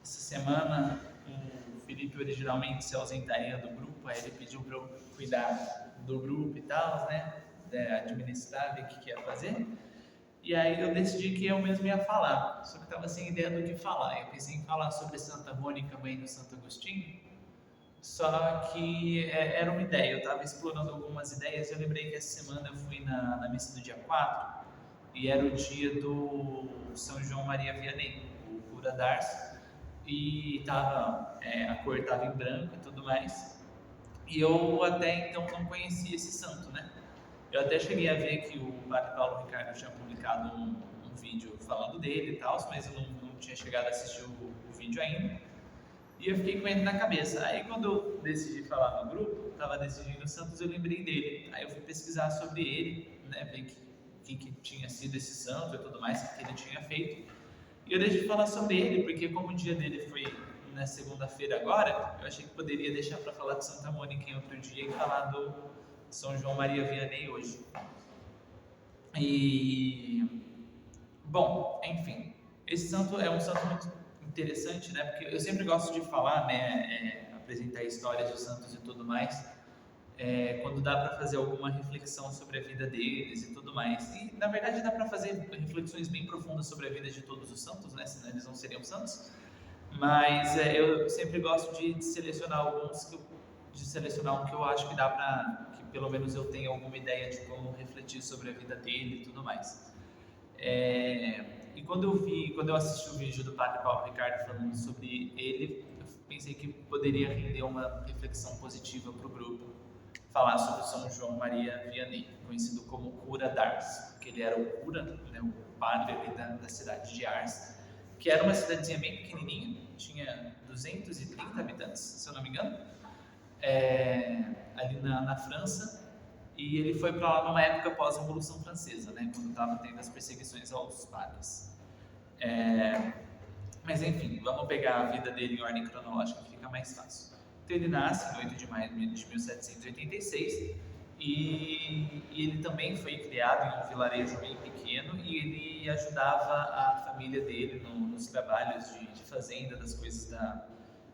Essa semana o Felipe originalmente se ausentaria do grupo, aí ele pediu para eu cuidar do grupo e tal, né? Administrar, ver o que ia fazer. E aí eu decidi que eu mesmo ia falar, só que eu estava sem ideia do que falar. Eu pensei em falar sobre Santa Mônica, mãe do Santo Agostinho, só que era uma ideia, eu estava explorando algumas ideias e eu lembrei que essa semana eu fui na missa do dia 4 e era o dia do São João Maria Vianney, o cura d'Ars, e a cor estava em branco e tudo mais. E eu até então não conhecia esse santo, né? Eu até cheguei a ver que o padre Paulo Ricardo tinha publicado um vídeo falando dele e tal, mas eu não tinha chegado a assistir o vídeo ainda. E eu fiquei com ele na cabeça. Aí quando eu decidi falar no grupo, estava decidindo os santos, eu lembrei dele. Aí eu fui pesquisar sobre ele, né, ver que tinha sido esse santo e tudo mais, o que ele tinha feito. E eu decidi falar sobre ele, porque como o dia dele foi na segunda-feira agora, eu achei que poderia deixar para falar de Santa Mônica em outro dia e falar do São João Maria Vianney hoje. E, bom, enfim, esse santo é um santo muito interessante, né? Porque eu sempre gosto de falar, né? Apresentar histórias de santos e tudo mais, quando dá para fazer alguma reflexão sobre a vida deles e tudo mais. E na verdade dá para fazer reflexões bem profundas sobre a vida de todos os santos, né? Senão eles não seriam santos. Mas eu sempre gosto de selecionar de selecionar um que eu acho que dá para que pelo menos eu tenha alguma ideia de como refletir sobre a vida dele e tudo mais. E quando eu assisti o vídeo do Padre Paulo Ricardo falando sobre ele, eu pensei que poderia render uma reflexão positiva para o grupo, falar sobre São João Maria Vianney, conhecido como Cura d'Ars, porque ele era o cura, né, o padre ali da cidade de Ars, que era uma cidadezinha bem pequenininha, tinha 230 habitantes, se eu não me engano, ali na França, e ele foi para lá numa época pós-Revolução Francesa, né, quando estava tendo as perseguições aos padres. Mas enfim, vamos pegar a vida dele em ordem cronológica, que fica mais fácil. Então ele nasce em 8 de maio de 1786 e ele também foi criado em um vilarejo bem pequeno e ele ajudava a família dele nos trabalhos de fazenda, das coisas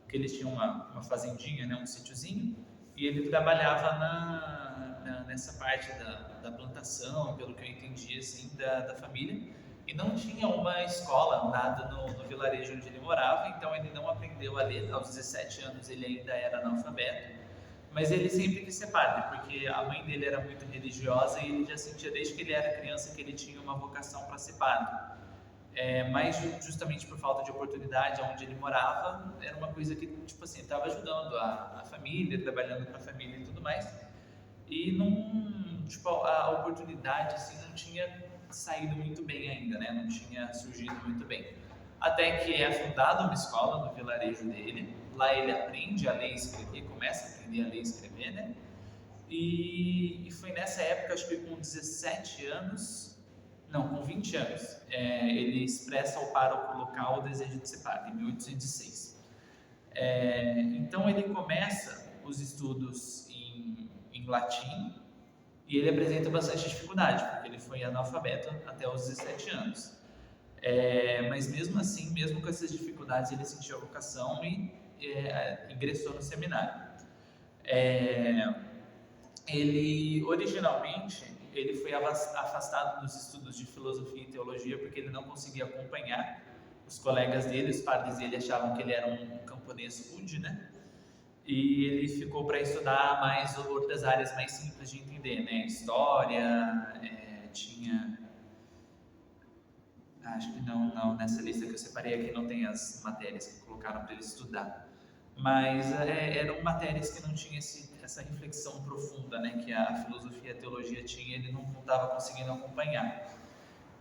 que eles tinham uma fazendinha, né, um sítiozinho, e ele trabalhava nessa parte da plantação, pelo que eu entendi assim, da família. E não tinha uma escola, nada no vilarejo onde ele morava, então ele não aprendeu a ler. Aos 17 anos ele ainda era analfabeto, mas ele sempre quis ser padre, porque a mãe dele era muito religiosa e ele já sentia desde que ele era criança que ele tinha uma vocação para ser padre. Mas justamente por falta de oportunidade onde ele morava, era uma coisa que, tipo assim, estava ajudando a família, trabalhando para a família e tudo mais. E não, tipo, a oportunidade assim não tinha saído muito bem ainda, né? Não tinha surgido muito bem. Até que é fundada uma escola no vilarejo dele. Lá ele aprende a ler e escrever, começa a aprender a ler e escrever, né? E foi nessa época, acho que com 17 anos, não, com 20 anos, ele expressa ao pároco local o desejo de ser padre, em 1806. Então ele começa os estudos em latim e ele apresenta bastante dificuldade, porque ele foi analfabeto até os 17 anos. Mas mesmo assim, mesmo com essas dificuldades, ele sentiu a vocação e ingressou no seminário. Ele, originalmente, ele foi afastado dos estudos de filosofia e teologia porque ele não conseguia acompanhar os colegas dele, os padres dele achavam que ele era um camponês rude, né? E ele ficou para estudar mais outras áreas mais simples de entender, né? História, tinha... Acho que não, nessa lista que eu separei aqui não tem as matérias que colocaram para ele estudar. Mas eram matérias que não tinham essa reflexão profunda, né? Que a filosofia e a teologia tinha, ele não estava conseguindo acompanhar.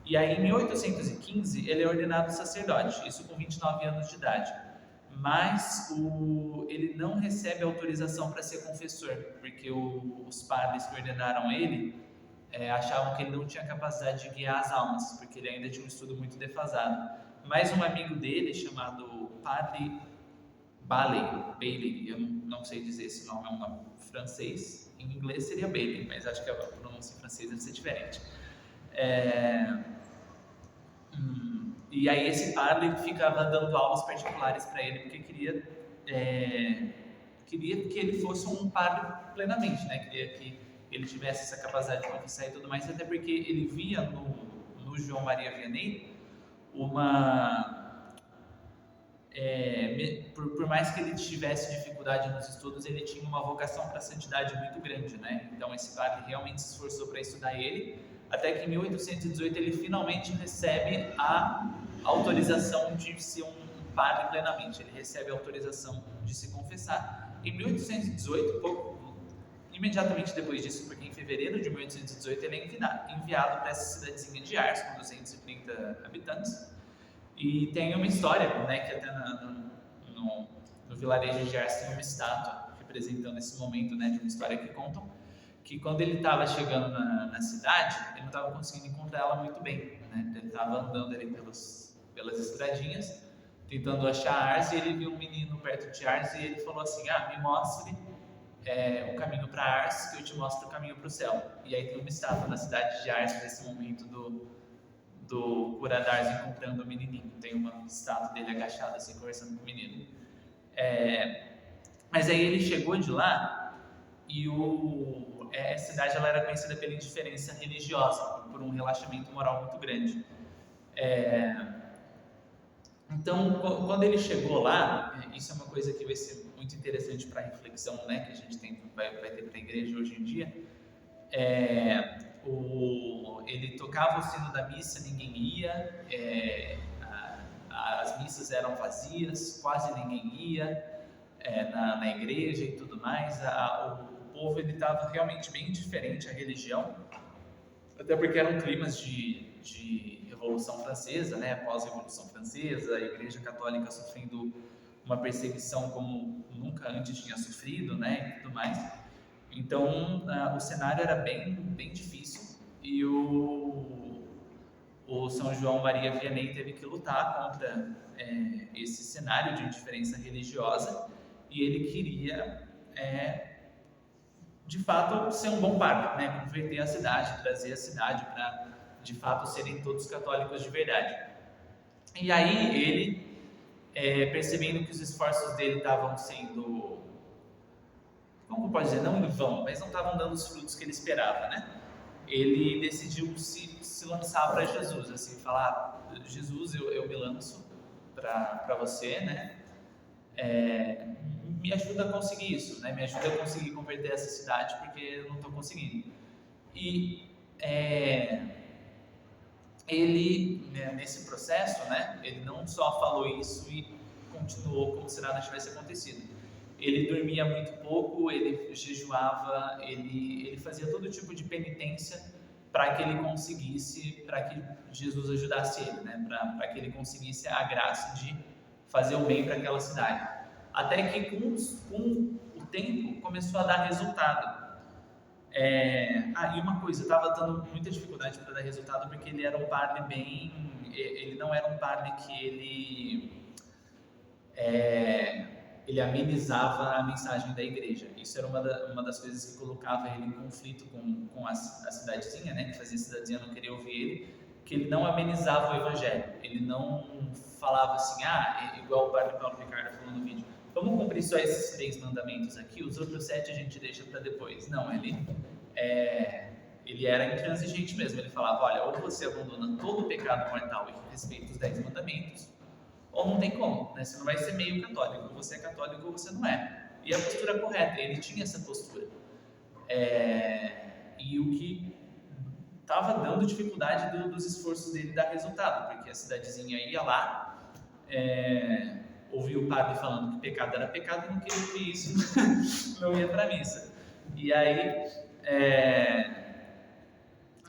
E aí, em 1815, ele é ordenado sacerdote, isso com 29 anos de idade. Mas ele não recebe autorização para ser confessor, porque os padres que ordenaram ele achavam que ele não tinha capacidade de guiar as almas, porque ele ainda tinha um estudo muito defasado. Mas um amigo dele, chamado Padre Bailey, eu não sei dizer esse nome, é um nome francês, em inglês seria Bailey, mas acho que a pronúncia em francês deve ser diferente. E aí esse padre ficava dando aulas particulares para ele, porque queria que ele fosse um padre plenamente, né? Queria que ele tivesse essa capacidade de confessar e tudo mais, até porque ele via no João Maria Vianney uma por mais que ele tivesse dificuldade nos estudos, ele tinha uma vocação para a santidade muito grande, né? Então esse padre realmente se esforçou para estudar ele, até que em 1818 ele finalmente recebe a autorização de ser um padre plenamente. Ele recebe a autorização de se confessar. Em 1818, imediatamente depois disso, porque em fevereiro de 1818 ele é enviado para essa cidadezinha de Ars, com 230 habitantes. E tem uma história, né, que até no vilarejo de Ars tem uma estátua representando esse momento, né, de uma história que contam que quando ele estava chegando na cidade, ele não estava conseguindo encontrar ela muito bem, né? Ele estava andando ali pelas estradinhas, tentando achar Ars, e ele viu um menino perto de Ars e ele falou assim: me mostre o caminho para Ars, que eu te mostro o caminho para o céu. E aí tem uma estátua na cidade de Ars nesse momento do cura Ars encontrando o menininho. Tem uma estátua dele agachado assim, conversando com o menino. Mas aí ele chegou de lá e a cidade ela era conhecida pela indiferença religiosa, por um relaxamento moral muito grande. Então, quando ele chegou lá, isso é uma coisa que vai ser muito interessante para a reflexão, né, que a gente vai ter para a igreja hoje em dia. Ele tocava o sino da missa, ninguém ia, as missas eram vazias, quase ninguém ia na igreja e tudo mais. O povo estava realmente bem indiferente à religião, até porque eram climas de Revolução Francesa, né? Pós-Revolução Francesa, a Igreja Católica sofrendo uma perseguição como nunca antes tinha sofrido, né? E tudo mais. Então, o cenário era bem difícil e o São João Maria Vianney teve que lutar contra esse cenário de indiferença religiosa, e ele queria, de fato, ser um bom padre, né? Converter a cidade, trazer a cidade para, de fato, serem todos católicos de verdade. E aí ele, percebendo que os esforços dele estavam sendo, como pode dizer, não em vão, mas não estavam dando os frutos que ele esperava, né? Ele decidiu se lançar para Jesus, assim, falar: Jesus, eu me lanço para você, né? Me ajuda a conseguir isso, né? Me ajuda a conseguir converter essa cidade, porque eu não estou conseguindo. E ele, né, nesse processo, né, ele não só falou isso e continuou como se nada tivesse acontecido. Ele dormia muito pouco, ele jejuava, ele fazia todo tipo de penitência para que ele conseguisse, para que Jesus ajudasse ele, né? Para que ele conseguisse a graça de fazer o bem para aquela cidade. Até que com o tempo começou a dar resultado. E uma coisa, estava dando muita dificuldade para dar resultado porque ele era um padre ele não era um padre que ele amenizava a mensagem da igreja. Isso era uma das coisas que colocava ele em conflito com a cidadezinha, né, que fazia a cidadezinha não querer ouvir ele, que ele não amenizava o evangelho. Ele não falava assim, igual o padre Paulo Ricardo falou no vídeo: vamos cumprir só esses 3 mandamentos aqui, os outros 7 a gente deixa para depois. Não, ele era intransigente mesmo. Ele falava: olha, ou você abandona todo o pecado mortal e respeita os 10 mandamentos, ou não tem como, né? Você não vai ser meio católico, ou você é católico ou você não é. E a postura correta, ele tinha essa postura. E o que estava dando dificuldade dos esforços dele dar resultado, porque a cidadezinha ia lá, ouvia o padre falando que pecado era pecado e não queria ouvir isso, não ia para a missa. E aí,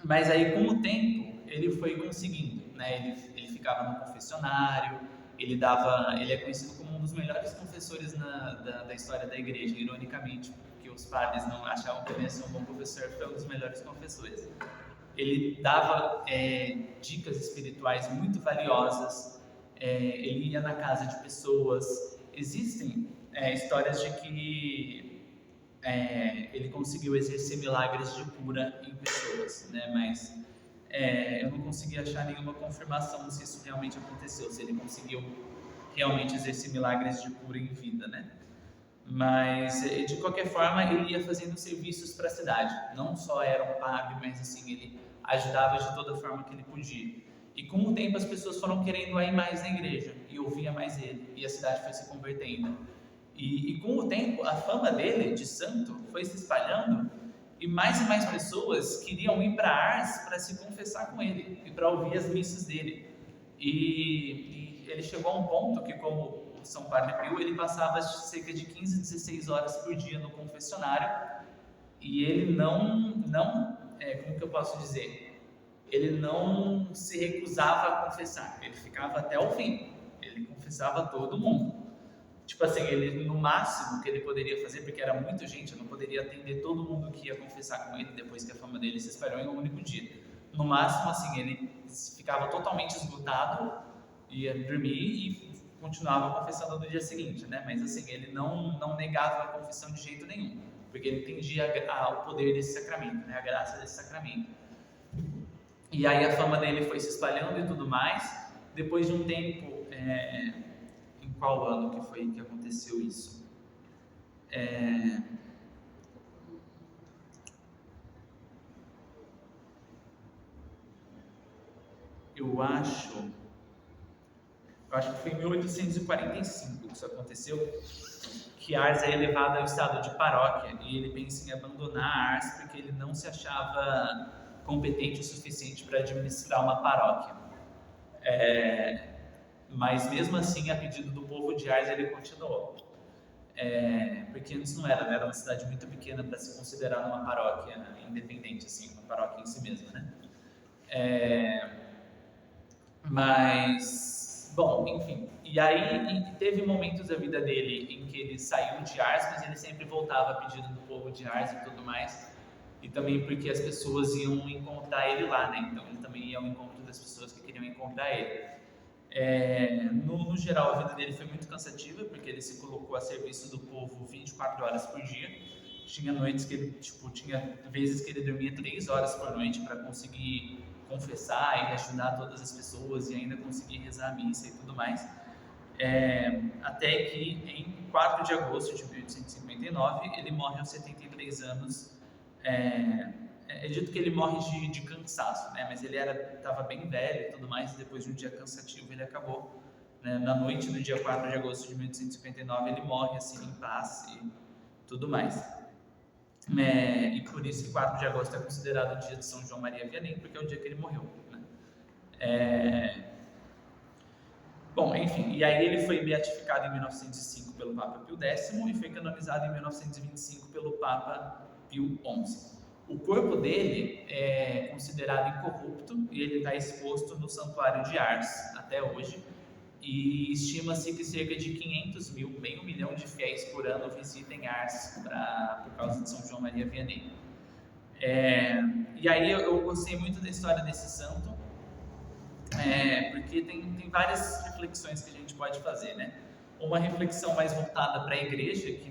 mas aí com o tempo ele foi conseguindo, né? Ele ficava no confessionário, ele é conhecido como um dos melhores confessores da história da igreja, ironicamente, porque os padres não achavam que ele ia ser um bom professor, foi um dos melhores confessores. Ele dava dicas espirituais muito valiosas, ele ia na casa de pessoas. Existem histórias de que ele conseguiu exercer milagres de cura em pessoas, né? Mas eu não consegui achar nenhuma confirmação se isso realmente aconteceu, se ele conseguiu realmente exercer milagres de cura em vida, né? Mas, de qualquer forma, ele ia fazendo serviços para a cidade. Não só era um padre, mas assim, ele ajudava de toda forma que ele podia. E com o tempo as pessoas foram querendo ir mais na igreja e ouvia mais ele. E a cidade foi se convertendo. E com o tempo, a fama dele de santo foi se espalhando e mais pessoas queriam ir para Ars para se confessar com ele e para ouvir as missas dele. E ele chegou a um ponto que, como o São Padre Pio, ele passava cerca de 15, 16 horas por dia no confessionário e ele como que eu posso dizer? Ele não se recusava a confessar, ele ficava até o fim, ele confessava todo mundo. Tipo assim, ele no máximo que ele poderia fazer, porque era muita gente, eu não poderia atender todo mundo que ia confessar com ele depois que a fama dele se espalhou em um único dia. No máximo, assim, ele ficava totalmente esgotado, ia dormir e continuava confessando no dia seguinte, né? Mas assim, ele não negava a confissão de jeito nenhum, porque ele entendia o poder desse sacramento, né? A graça desse sacramento. E aí a fama dele foi se espalhando e tudo mais. Depois de um tempo, em qual ano que foi que aconteceu isso? Eu acho que foi em 1845 que isso aconteceu, que Ars é elevada ao estado de paróquia e ele pensa em abandonar Ars porque ele não se achava competente o suficiente para administrar uma paróquia. Mas mesmo assim, a pedido do povo de Ars, ele continuou. Porque antes não era, né? Era uma cidade muito pequena para se considerar uma paróquia independente, assim, uma paróquia em si mesma, né? Mas, bom, enfim. E aí teve momentos da vida dele em que ele saiu de Ars, mas ele sempre voltava a pedido do povo de Ars e tudo mais. E também porque as pessoas iam encontrar ele lá, né? Então ele também ia ao encontro das pessoas que queriam encontrar ele. No geral, a vida dele foi muito cansativa, porque ele se colocou a serviço do povo 24 horas por dia. Tinha noites que ele, tinha vezes que ele dormia 3 horas por noite para conseguir confessar e ajudar todas as pessoas e ainda conseguir rezar a missa e tudo mais. Até que em 4 de agosto de 1859 ele morre aos 73 anos. É dito que ele morre de cansaço, né? Mas ele estava bem velho e tudo mais, e depois de um dia cansativo ele acabou, né? Na noite do dia 4 de agosto de 1859 ele morre assim em paz e tudo mais. E por isso que 4 de agosto é considerado o dia de São João Maria Vianney, porque é o dia que ele morreu, né? Bom, enfim, e aí ele foi beatificado em 1905 pelo Papa Pio X e foi canonizado em 1925 pelo Papa Pio XI. O corpo dele é considerado incorrupto e ele está exposto no Santuário de Ars até hoje. E estima-se que cerca de 500 mil, meio milhão de fiéis por ano visitem Ars por causa de São João Maria Vianney. E aí eu gostei muito da história desse santo, porque tem várias reflexões que a gente pode fazer, né? Uma reflexão mais voltada para a igreja, que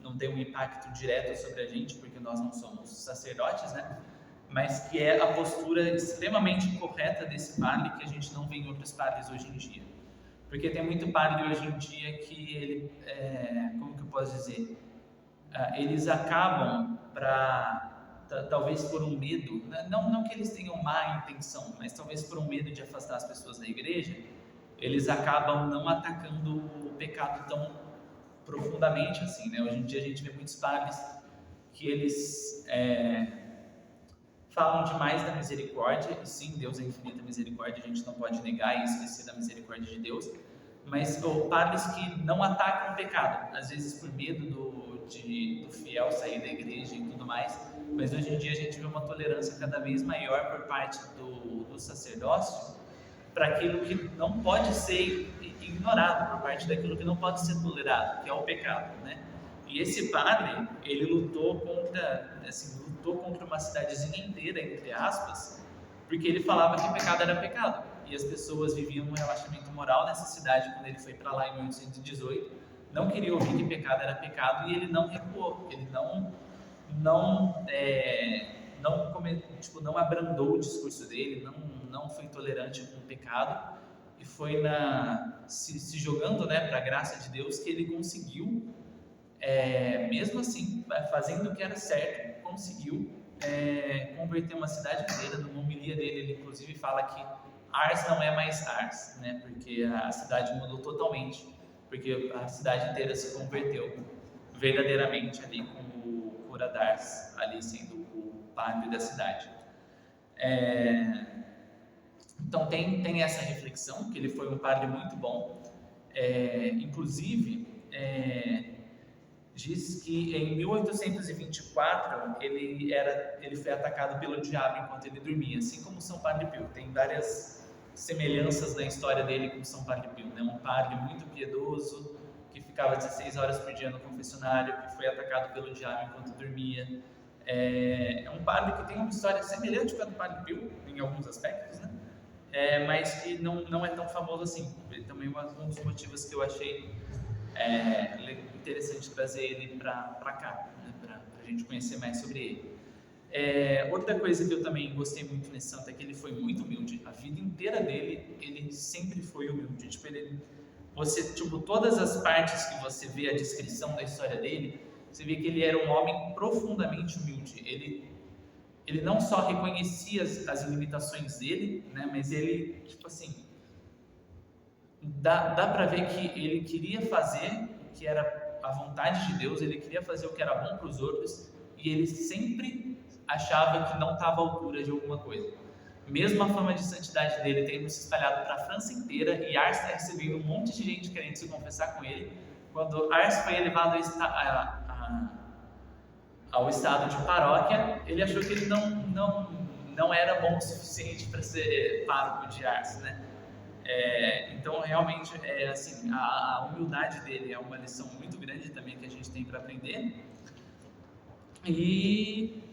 não tem um impacto direto sobre a gente, porque nós não somos sacerdotes, né? Mas que é a postura extremamente incorreta desse padre que a gente não vê em outros padres hoje em dia. Porque tem muito padre hoje em dia que ele, como que eu posso dizer? Eles acabam talvez por um medo, não que eles tenham má intenção, mas talvez por um medo de afastar as pessoas da igreja, eles acabam não atacando o pecado tão profundamente assim, né? Hoje em dia a gente vê muitos padres que eles falam demais da misericórdia, e sim, Deus é infinita misericórdia, a gente não pode negar e esquecer da misericórdia de Deus, mas padres que não atacam o pecado, às vezes por medo do fiel sair da igreja e tudo mais, mas hoje em dia a gente vê uma tolerância cada vez maior por parte do sacerdócio para aquilo que não pode ser ignorado, por parte daquilo que não pode ser tolerado, que é o pecado, né? E esse padre, ele lutou contra uma cidadezinha inteira, entre aspas, porque ele falava que pecado era pecado. E as pessoas viviam um relaxamento moral nessa cidade quando ele foi para lá em 1818, não queria ouvir que pecado era pecado e ele não recuou, ele não não abrandou o discurso dele, não foi tolerante com o pecado, e foi se jogando, né, para a graça de Deus, que ele conseguiu, mesmo assim, fazendo o que era certo, conseguiu converter uma cidade inteira. Numa homilia dele, ele inclusive fala que Ars não é mais Ars, né, porque a cidade mudou totalmente, porque a cidade inteira se converteu verdadeiramente ali com o cura d'Ars, ali sendo o padre da cidade. Então tem essa reflexão, que ele foi um padre muito bom. Inclusive, diz que em 1824 ele foi atacado pelo diabo enquanto ele dormia, assim como São Padre Pio. Tem várias semelhanças na história dele com São Padre Pio, né? Um padre muito piedoso, que ficava 16 horas por dia no confessionário, que foi atacado pelo diabo enquanto dormia. É um padre que tem uma história semelhante com a do Padre Pio, em alguns aspectos, né? Mas que não é tão famoso assim. Também um dos motivos que eu achei interessante trazer ele para cá, né? Para a gente conhecer mais sobre ele. Outra coisa que eu também gostei muito nesse santo é que ele foi muito humilde. A vida inteira dele, ele sempre foi humilde. Todas as partes que você vê a descrição da história dele, você vê que ele era um homem profundamente humilde. Ele não só reconhecia as limitações dele, né, mas ele, dá para ver que ele queria fazer o que era a vontade de Deus, ele queria fazer o que era bom para os outros, e ele sempre achava que não estava à altura de alguma coisa. Mesmo a fama de santidade dele tendo se espalhado para a França inteira, e Ars está recebendo um monte de gente querendo se confessar com ele. Quando Ars foi elevado ao estado de paróquia, ele achou que ele não era bom o suficiente para ser pároco de Ars, né? Então, realmente, a humildade dele é uma lição muito grande também que a gente tem para aprender. E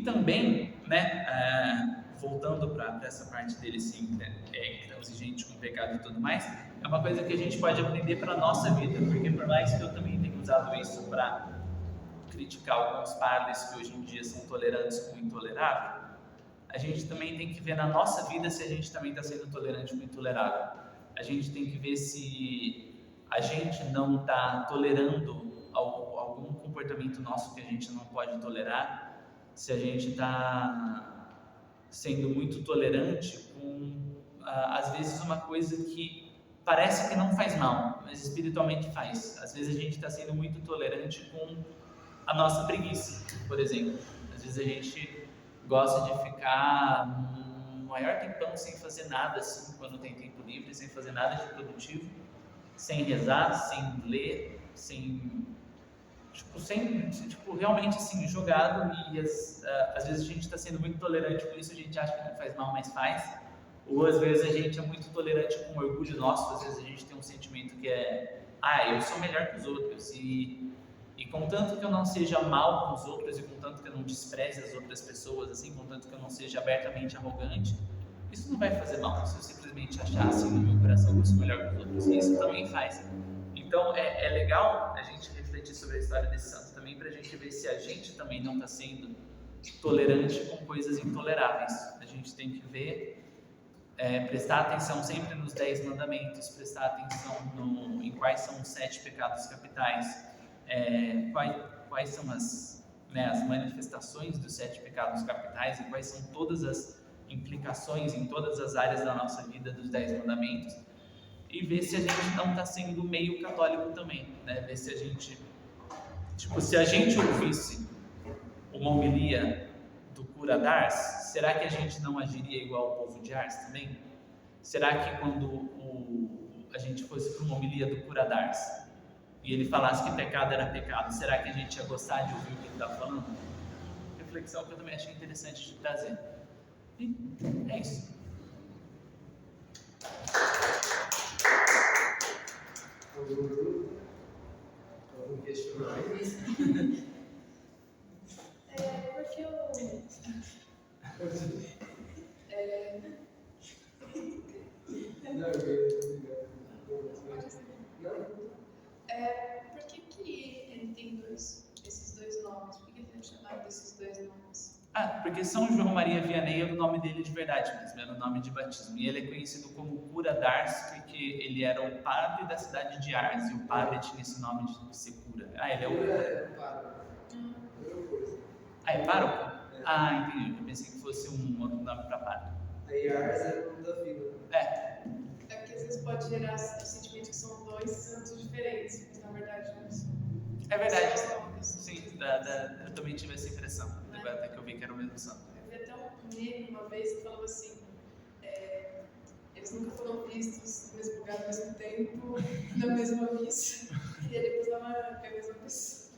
também, né, voltando para essa parte dele, sim, intransigente com o pecado e tudo mais, é uma coisa que a gente pode aprender para a nossa vida, porque por mais que eu também tenha usado isso para criticar alguns padres que hoje em dia são tolerantes com o intolerável, a gente também tem que ver na nossa vida se a gente também está sendo tolerante com o intolerável. A gente tem que ver se a gente não está tolerando algum comportamento nosso que a gente não pode tolerar, se a gente está sendo muito tolerante com, às vezes, uma coisa que parece que não faz mal, mas espiritualmente faz. Às vezes a gente está sendo muito tolerante com a nossa preguiça, por exemplo. Às vezes a gente gosta de ficar um maior tempão sem fazer nada, assim, quando tem tempo livre, sem fazer nada de produtivo, sem rezar, sem ler, realmente assim, jogado, e às vezes a gente está sendo muito tolerante com isso, a gente acha que não faz mal, mas faz. Ou às vezes a gente é muito tolerante com o orgulho nosso, às vezes a gente tem um sentimento que eu sou melhor que os outros, e contanto que eu não seja mal com os outros, e contanto que eu não despreze as outras pessoas, assim, contanto que eu não seja abertamente arrogante, isso não vai fazer mal, se eu simplesmente achar assim no meu coração que eu sou melhor que os outros, e isso também faz. Então é legal a gente refletir sobre a história desse santo também, para a gente ver se a gente também não está sendo tolerante com coisas intoleráveis. A gente tem que ver, prestar atenção sempre nos 10 mandamentos, prestar atenção em quais são os 7 pecados capitais, quais são as manifestações dos 7 pecados capitais, e quais são todas as implicações em todas as áreas da nossa vida dos 10 mandamentos, e ver se a gente não está sendo meio católico também, né? Ver se a gente, se a gente ouvisse uma homilia do cura d'Ars, será que a gente não agiria igual ao povo de Ars também? Será que quando a gente fosse para uma homilia do cura d'Ars e ele falasse que pecado era pecado, será que a gente ia gostar de ouvir o que ele estava falando? Reflexão que eu também achei interessante de trazer. E é isso. Algum questionamento? Porque eu... Por que ele tem esses dois nomes? Por que ele é chamado desses dois nomes? Porque São João Maria Vianney é o nome dele de verdade mesmo, era o nome de batismo. E ele é conhecido como Cura d'Ars porque ele era o padre da cidade de Ars, e o padre tinha esse nome de ser cura. Ele é o cura. É pároco. Mesma coisa. É pároco? É. Entendi. Eu pensei que fosse um outro nome para padre. Aí Ars é o nome da vila. É porque às vezes pode gerar o sentimento que são dois santos diferentes, mas na verdade não são. É verdade. São pessoas Sim, diferentes. eu também tive essa impressão, até que eu vi que era o mesmo santo. Eu vi até um meme uma vez que falava assim, eles nunca foram vistos no mesmo lugar ao mesmo tempo, na mesma missa, e aí depois dava que é a mesma pessoa.